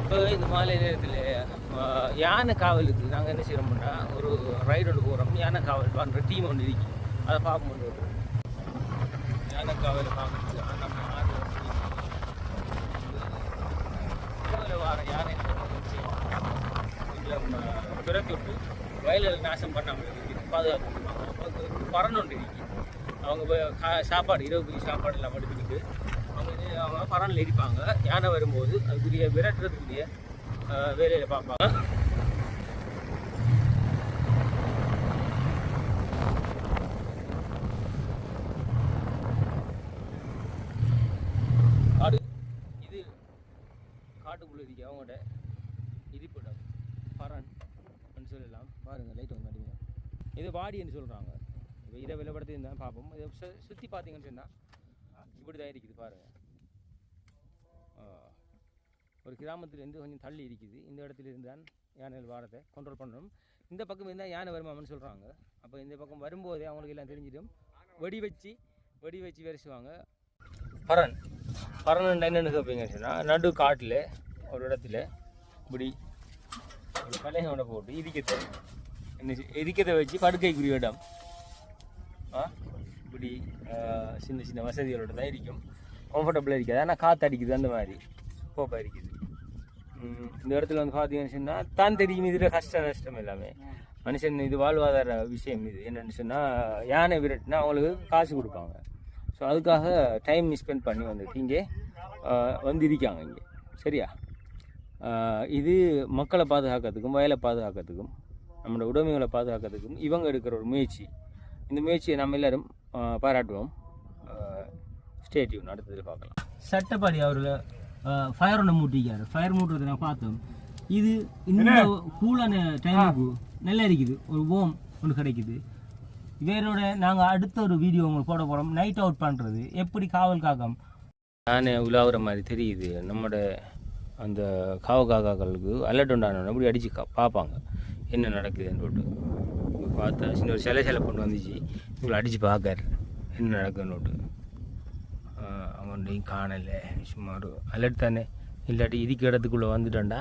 இப்போ இந்த மாலை நேரத்தில் யானை காவலுக்கு நாங்கள் என்ன செய்கிறோம்னா ஒரு ரைடு ஒன்று போகிறோம். யானை காவல் பண்ணுற டீம் ஒன்று இருக்கு. அதை பார்க்கும்போது யானை காவலை பார்க்குறது நம்ம வர யானை துரத்தி விட்டு வயலில் நாசம் பண்ணாமல் பாதுகாப்பு பறந்து ஒன்று இருக்கு. அவங்க சாப்பாடு இரவுக்குரிய சாப்பாடு எல்லாம் எடுத்துக்கிட்டு அவங்க பறனில் இருப்பாங்க. யானை வரும்போது அதுக்குரிய விரட்டுறதுக்குரிய வேலையில் பார்ப்பாங்க. காடு இது காட்டுக்குள்ள இருக்கு அவங்களோட இருப்பிடம் பறன் சொல்லலாம். பாருங்கள் லைட் வந்து மாட்டீங்க. இது வாடின்னு சொல்கிறாங்க. இப்போ இதை விலைப்படுத்தி இருந்தால் பார்ப்போம். இதை சுற்றி பார்த்தீங்கன்னு சொன்னால் இப்படி தான் இருக்குது பாருங்கள். ஒரு கிராமத்துலேருந்து கொஞ்சம் தள்ளி இருக்குது. இந்த இடத்துல இருந்தால் யானைகள் வாரத்தை கண்ட்ரோல் பண்ணணும். இந்த பக்கம் இருந்தால் யானை வருமானு சொல்கிறாங்க. அப்போ இந்த பக்கம் வரும்போதே அவங்களுக்கு எல்லாம் தெரிஞ்சிடும். வெடி வச்சு விரைச்சுவாங்க. பறன் என்னென்னு கேட்பீங்கன்னு சொன்னால் நடு காட்டில் ஒரு இடத்துல இப்படி ஒரு கலையோட போட்டு இடிக்கத்தை வச்சு படுக்கைக்குரிய இடம் இப்படி சின்ன சின்ன வசதிகளோட தான் இருக்கும். கம்ஃபர்டபுளாக இருக்காது. ஆனால் காற்று அடிக்குது அந்த மாதிரி கோப்பாக இருக்குது. இந்த இடத்துல வந்து பார்த்தீங்கன்னு சொன்னால் தான் தெரியும் இதில் கஷ்டம் நஷ்டம் எல்லாமே. மனுஷன் இது வாழ்வாதார விஷயம். இது என்னென்னு சொன்னால் யானை விரட்டுனா அவங்களுக்கு காசு கொடுப்பாங்க. ஸோ அதுக்காக டைம் ஸ்பெண்ட் பண்ணி வந்துட்டு இங்கே வந்து இருக்காங்க இங்கே. சரியா? இது மக்களை பாதுகாக்கிறதுக்கும் வயலை பாதுகாக்கிறதுக்கும் நம்மளோட உடைமைகளை பாதுகாக்கிறதுக்கும் இவங்க எடுக்கிற ஒரு முயற்சி. இந்த முயற்சியை நம்ம எல்லோரும் பாராட்டுவோம். ஸ்டேட்யூன் அடுத்ததில் பார்க்கலாம். சட்டப்படி அவர்கள் ஃபயர் ஒன்று மூட்டிக்காரு. ஃபயர் மூட்டுறதை நான் பார்த்தோம். இது இந்த கூலான டைமுக்கு நல்லா இருக்குது. ஒரு ஓம் ஒன்று கிடைக்குது. வேறோட நாங்கள் அடுத்த ஒரு வீடியோ உங்களுக்கு போட போகிறோம். நைட் அவுட் பண்ணுறது எப்படி காவல் காக்கம் நானே உலாவுற மாதிரி தெரியுது. நம்மளோட அந்த காவக்காக்காக்களுக்கு அலர்ட் உண்டான அப்படி அடித்து பார்ப்பாங்க என்ன நடக்குதுன்னு போட்டு. பார்த்தா சின்ன ஒரு சிலை பொண்ணு வந்துச்சு. இவங்களை அடித்து பார்க்காரு என்ன நடக்குதுன்னு. அவன்டையும் காணலை. சும்மா ஒரு அலர்ட் தானே. இல்லாட்டி இதுக்கு இடத்துக்குள்ளே வந்துட்டோண்டா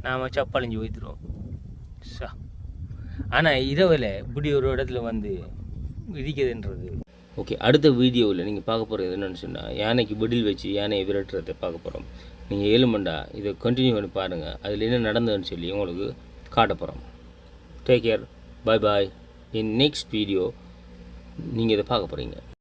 நாம் சப்பழிஞ்சு போய்த்துருவோம். ஆனால் இரவில் இப்படி ஒரு இடத்துல வந்து இருக்குதுன்றது. ஓகே, அடுத்த வீடியோவில் நீங்கள் பார்க்க போகிறது என்னென்னு சொன்னால் யானைக்கு பிடில் வச்சு யானையை விரட்டுறதை பார்க்க போகிறோம். நீங்கள் 7 மண்டா இதை கண்டினியூ பண்ணி பாருங்கள். அதில் என்ன நடந்ததுன்னு சொல்லி உங்களுக்கு காட்ட போகிறோம். Take care, bye bye. In next video நீங்கள் இதை பார்க்க போகிறீங்க.